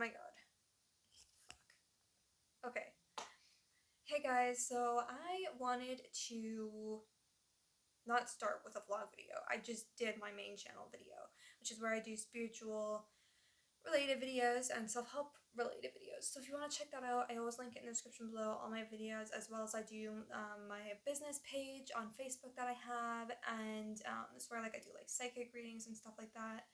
my god. Fuck. Okay. Hey guys, so I wanted to not start with a vlog video. I just did my main channel video, which is where I do spiritual related videos and self-help related videos. So if you want to check that out, I always link it in the description below, all my videos, as well as I do my business page on Facebook that I have, and it's where like I do like psychic readings and stuff like that.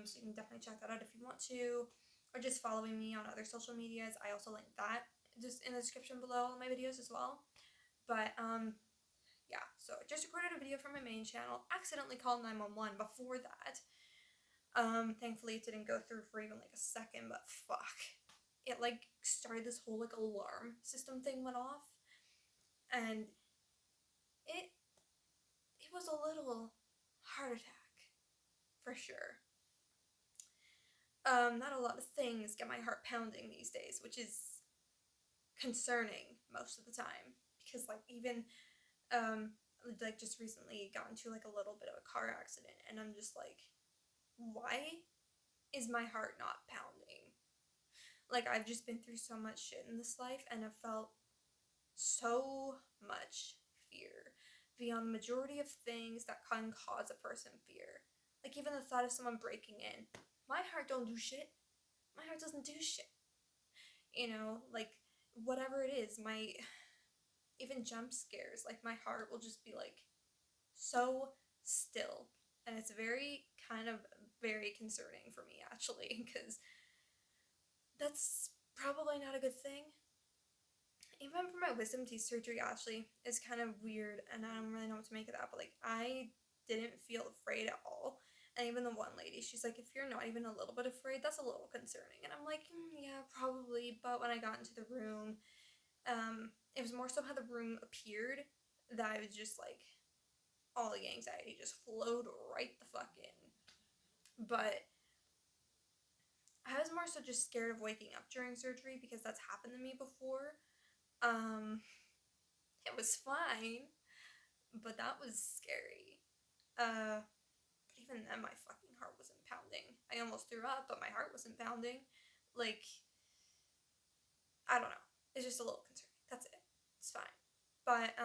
So you can definitely check that out if you want to, or just following me on other social medias. I also link that just in the description below, all my videos as well. But yeah, so I just recorded a video for my main channel, accidentally called 911 before that. Thankfully it didn't go through for even like a second, but fuck. It like started this whole like alarm system thing went off, and it was a little heart attack for sure. Not a lot of things get my heart pounding these days, which is concerning most of the time, because like even like just recently got into like a little bit of a car accident, and I'm just like, why is my heart not pounding? Like, I've just been through so much shit in this life, and I've felt so much fear beyond the majority of things that can cause a person fear. Like, even the thought of someone breaking in, my heart don't do shit. My heart doesn't do shit. You know, like, whatever it is, my even jump scares, like my heart will just be like so still, and it's very concerning for me actually, because that's probably not a good thing. Even for my wisdom teeth surgery actually is kind of weird, and I don't really know what to make of that, but like I didn't feel afraid at all. And even the one lady, she's like, if you're not even a little bit afraid, that's a little concerning. And I'm like, yeah, probably. But when I got into the room, it was more so how the room appeared that I was just like, all the anxiety just flowed right the fuck in. But I was more so just scared of waking up during surgery, because that's happened to me before. Um, it was fine, but that was scary. But even then, my fucking heart wasn't pounding. I almost threw up, but my heart wasn't pounding. Like, I don't know. It's just a little concerning. That's it. It's fine. But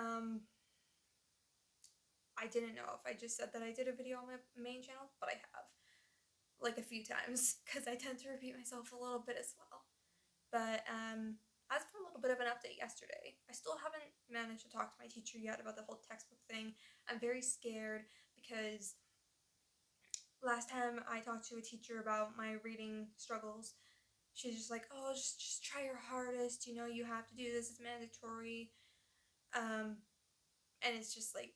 I didn't know if I just said that I did a video on my main channel, but I have, like, a few times, because I tend to repeat myself a little bit as well. But as for a little bit of an update yesterday, I still haven't managed to talk to my teacher yet about the whole textbook thing. I'm very scared, because last time I talked to a teacher about my reading struggles, she's just like, oh, just try your hardest, you know, you have to do this, it's mandatory. And it's just like,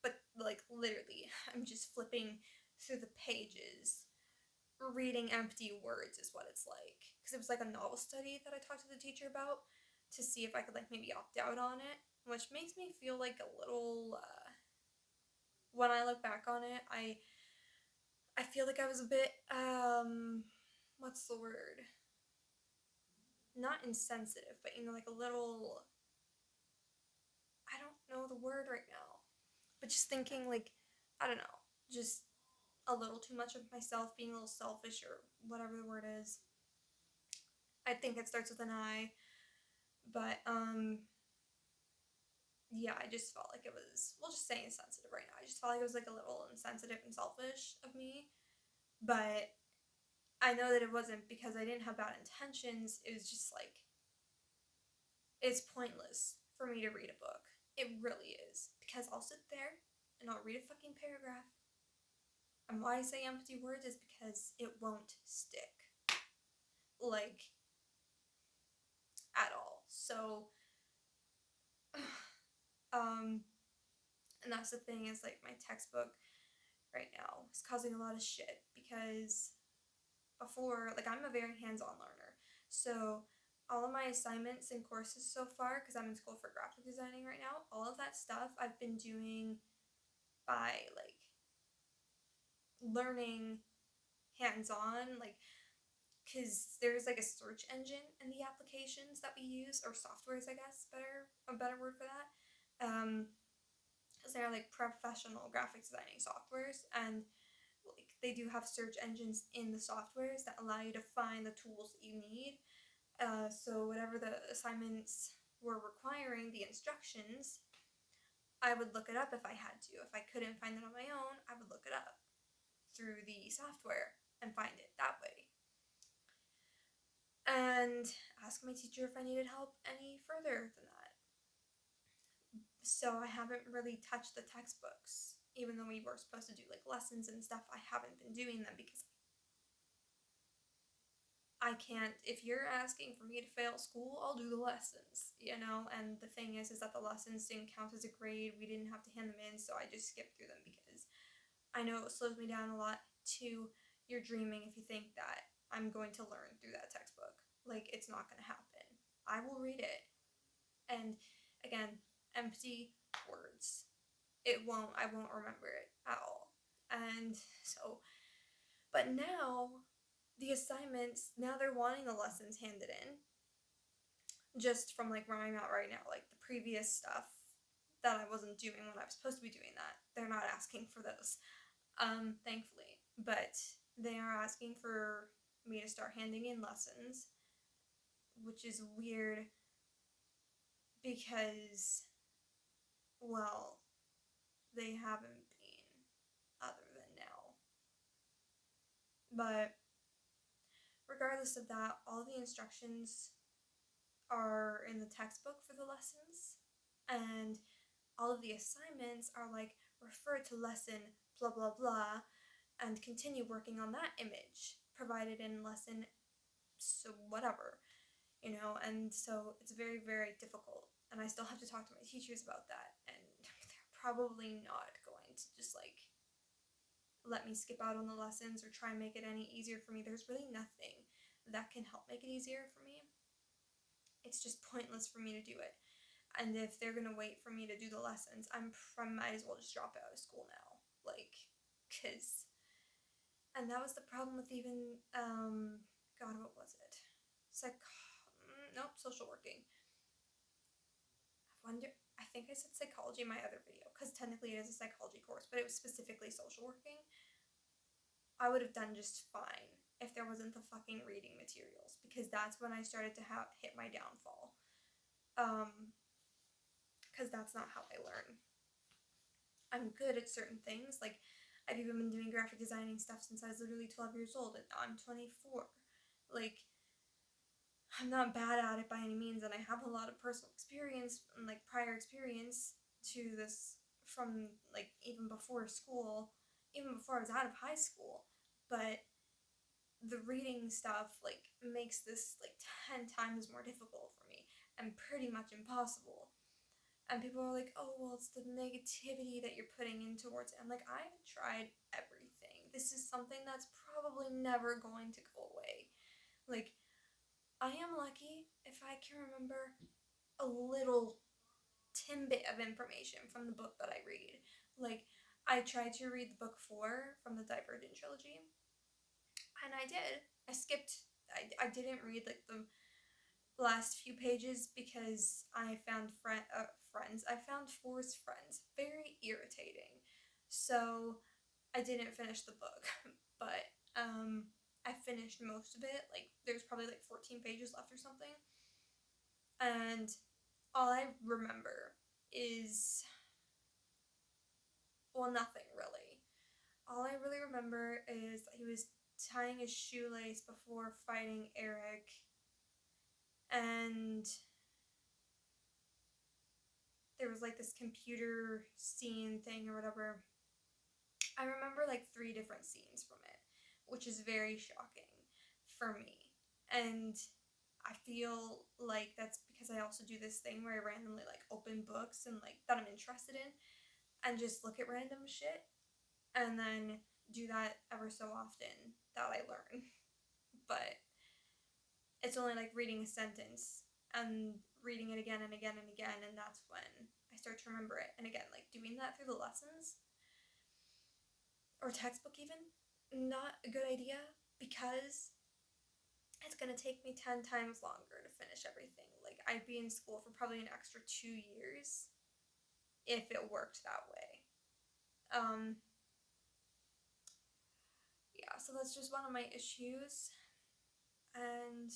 but like literally, I'm just flipping through the pages, reading empty words is what it's like. Because it was like a novel study that I talked to the teacher about to see if I could like maybe opt out on it, which makes me feel like a little, when I look back on it, I feel like I was a bit, what's the word? Not insensitive, but you know, like a little, I don't know the word right now, but just thinking like, I don't know, just a little too much of myself, being a little selfish, or whatever the word is. I think it starts with an I, but yeah, I just felt like it was, we'll just say insensitive right now. I just felt like it was like a little insensitive and selfish of me, but I know that it wasn't because I didn't have bad intentions. It was just like, it's pointless for me to read a book. It really is, because I'll sit there and I'll read a fucking paragraph, and why I say empty words is because it won't stick, like, at all. So and that's the thing, is like my textbook right now is causing a lot of shit, because before, like, I'm a very hands-on learner, so all of my assignments and courses so far, because I'm in school for graphic designing right now, all of that stuff I've been doing by like learning hands-on, like, because there's like a search engine in the applications that we use, or softwares, I guess, a better word for that. Because they're like professional graphic designing softwares, and like they do have search engines in the softwares that allow you to find the tools that you need. So whatever the assignments were requiring, the instructions, I would look it up if I had to. If I couldn't find it on my own, I would look it up through the software and find it that way. And ask my teacher if I needed help any further than that. So I haven't really touched the textbooks. Even though we were supposed to do like lessons and stuff, I haven't been doing them because I can't. If you're asking for me to fail school, I'll do the lessons, you know? And the thing is that the lessons didn't count as a grade. We didn't have to hand them in, so I just skipped through them because I know it slows me down a lot. Too, you're dreaming if you think that I'm going to learn through that textbook. Like, it's not going to happen. I will read it. And again, empty words. I won't remember it at all. And so, but now, the assignments, now they're wanting the lessons handed in. Just from like where I'm at right now, like the previous stuff that I wasn't doing when I was supposed to be doing that, they're not asking for those, thankfully. But they are asking for me to start handing in lessons, which is weird because, well, they haven't been other than now. But regardless of that, all the instructions are in the textbook for the lessons, and all of the assignments are like refer to lesson blah blah blah and continue working on that image provided in lesson so whatever, you know. And so it's very, very difficult, and I still have to talk to my teachers about that, and they're probably not going to just like let me skip out on the lessons or try and make it any easier for me. There's really nothing that can help make it easier for me. It's just pointless for me to do it. And if they're gonna wait for me to do the lessons, I might as well just drop out of school now. Like, cause, and that was the problem with even, God, what was it? Social working. I think I said psychology in my other video, because technically it is a psychology course, but it was specifically social working. I would have done just fine if there wasn't the fucking reading materials, because that's when I started to hit my downfall. Because that's not how I learn. I'm good at certain things, like, I've even been doing graphic designing stuff since I was literally 12 years old, and now I'm 24. Like, I'm not bad at it by any means, and I have a lot of personal experience and, like, prior experience to this from, like, even before school, even before I was out of high school, but the reading stuff, like, makes this, like, 10 times more difficult for me, and pretty much impossible. And people are like, oh, well, it's the negativity that you're putting in towards it. I'm like, I've tried everything. This is something that's probably never going to go away. Like, I am lucky if I can remember a little tidbit of information from the book that I read. Like, I tried to read the book 4 from the Divergent trilogy, and I did. I didn't read, like, the last few pages because I found I found forced friends very irritating. So I didn't finish the book, but I finished most of it. Like, there's probably like 14 pages left or something. And all I remember is, well, nothing really. All I really remember is that he was tying his shoelace before fighting Eric, and there was like this computer scene thing or whatever. I remember like 3 different scenes from it, which is very shocking for me. And I feel like that's because I also do this thing where I randomly like open books and like that I'm interested in and just look at random shit, and then do that ever so often that I learn. But it's only like reading a sentence and reading it again and again and again, and that's when I start to remember it. And again, like, doing that through the lessons or textbook even, not a good idea, because it's gonna take me 10 times longer to finish everything. Like, I'd be in school for probably an extra 2 years if it worked that way. So that's just one of my issues. And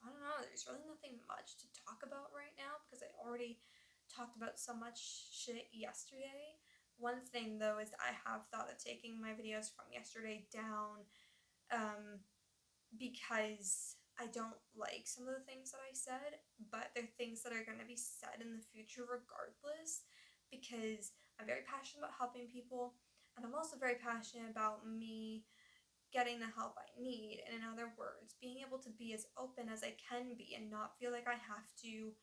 I don't know, there's really nothing much to talk about right now because I already talked about so much shit yesterday. One thing though is I have thought of taking my videos from yesterday down because I don't like some of the things that I said, but they're things that are going to be said in the future regardless, because I'm very passionate about helping people, and I'm also very passionate about me getting the help I need, and in other words, being able to be as open as I can be and not feel like I have to,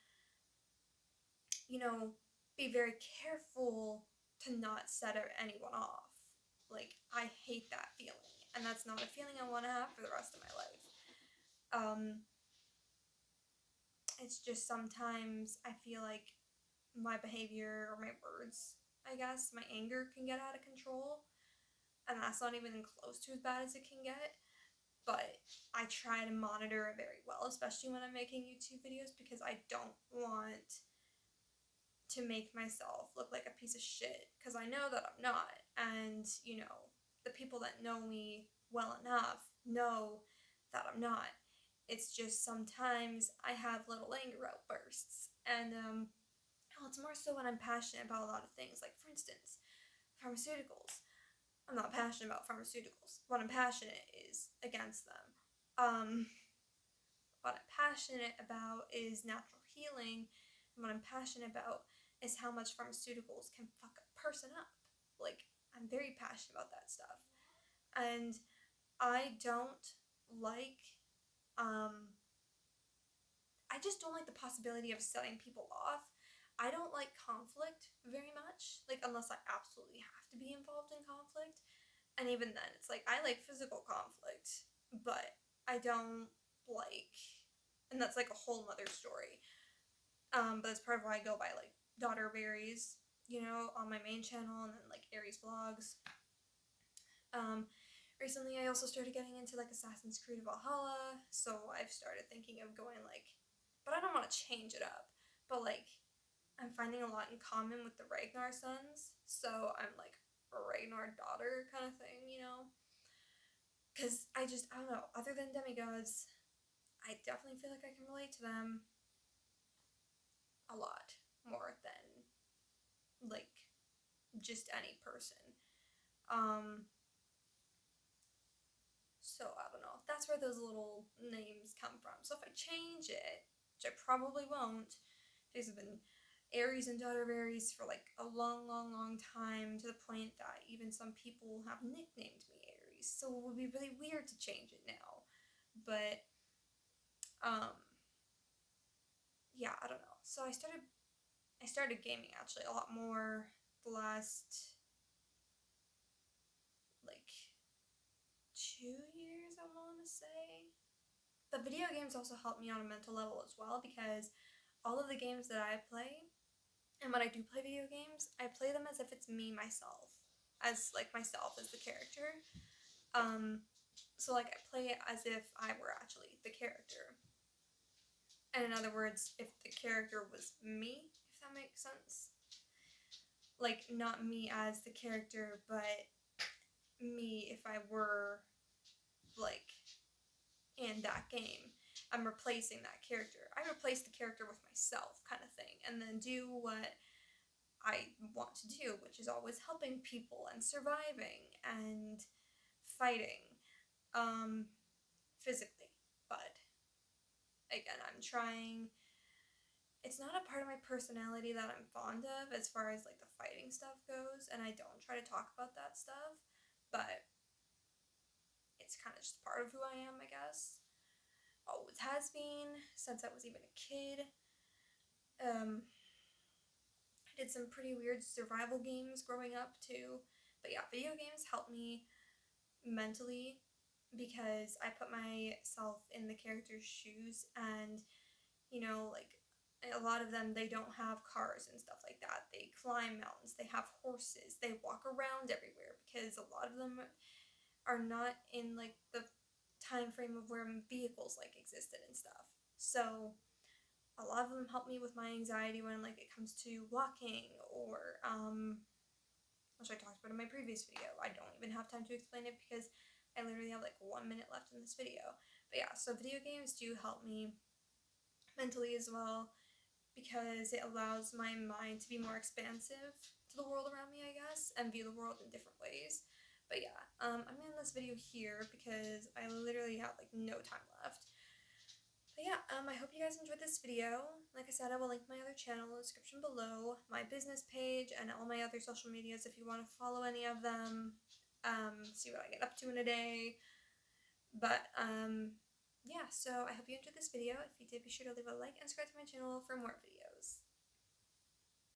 you know, be very careful to not set anyone off. Like, I hate that feeling, and that's not a feeling I want to have for the rest of my life. It's just sometimes I feel like my behavior or my words, I guess, my anger can get out of control, and that's not even close to as bad as it can get. But I try to monitor it very well, especially when I'm making YouTube videos, because I don't want to make myself look like a piece of shit, because I know that I'm not. And, you know, the people that know me well enough know that I'm not. It's just sometimes I have little anger outbursts. And, it's more so when I'm passionate about a lot of things. Like, for instance, pharmaceuticals. I'm not passionate about pharmaceuticals. What I'm passionate is against them. What I'm passionate about is natural healing. And what I'm passionate about is how much pharmaceuticals can fuck a person up. Like, I'm very passionate about that stuff. And I don't like, I just don't like the possibility of setting people off. I don't like conflict very much, like, unless I absolutely have to be involved in conflict. And even then, it's like, I like physical conflict, but I don't like, and that's like a whole nother story. But that's part of why I go by, like, Daughter of Aries, you know, on my main channel, and then, like, Aries vlogs. Recently I also started getting into, like, Assassin's Creed Valhalla, so I've started thinking of going, like, but I don't want to change it up, but, like, I'm finding a lot in common with the Ragnar sons, so I'm, like, a Ragnar daughter kind of thing, you know? Because I don't know, other than demigods, I definitely feel like I can relate to them a lot more than, like, just any person. So I don't know. That's where those little names come from. So if I change it, which I probably won't, because I've been Aries and Daughter of Aries for, like, a long, long, long time, to the point that even some people have nicknamed me Aries. So it would be really weird to change it now. But yeah, I don't know. So I started gaming actually a lot more the last, like, 2 years, I want to say. But video games also help me on a mental level as well, because all of the games that I play, and when I do play video games, I play them as if it's me, myself, as, like, myself as the character. So, like, I play it as if I were actually the character. And in other words, if the character was me, if that makes sense. Like, not me as the character, but me if I were, like, in that game. I'm replacing that character. I replace the character with myself, kind of thing, and then do what I want to do, which is always helping people and surviving and fighting, physically. But again, I'm trying. It's not a part of my personality that I'm fond of as far as, like, the fighting stuff goes, and I don't try to talk about that stuff, but it's kind of just part of who I am, I guess. Always has been, since I was even a kid. I did some pretty weird survival games growing up, too. But yeah, video games help me mentally, because I put myself in the character's shoes, and, you know, like, a lot of them, they don't have cars and stuff like that. They climb mountains, they have horses, they walk around everywhere, because a lot of them are not in, like, the time frame of where vehicles, like, existed and stuff. So a lot of them help me with my anxiety when, like, it comes to walking, or which I talked about in my previous video. I don't even have time to explain it because I literally have like 1 minute left in this video. But yeah, so video games do help me mentally as well, because it allows my mind to be more expansive to the world around me, I guess, and view the world in different ways. But yeah, I'm gonna end this video here because I literally have like no time left. But yeah, I hope you guys enjoyed this video. Like I said, I will link my other channel in the description below, my business page, and all my other social medias if you want to follow any of them, see what I get up to in a day. But, yeah, so I hope you enjoyed this video. If you did, be sure to leave a like and subscribe to my channel for more videos.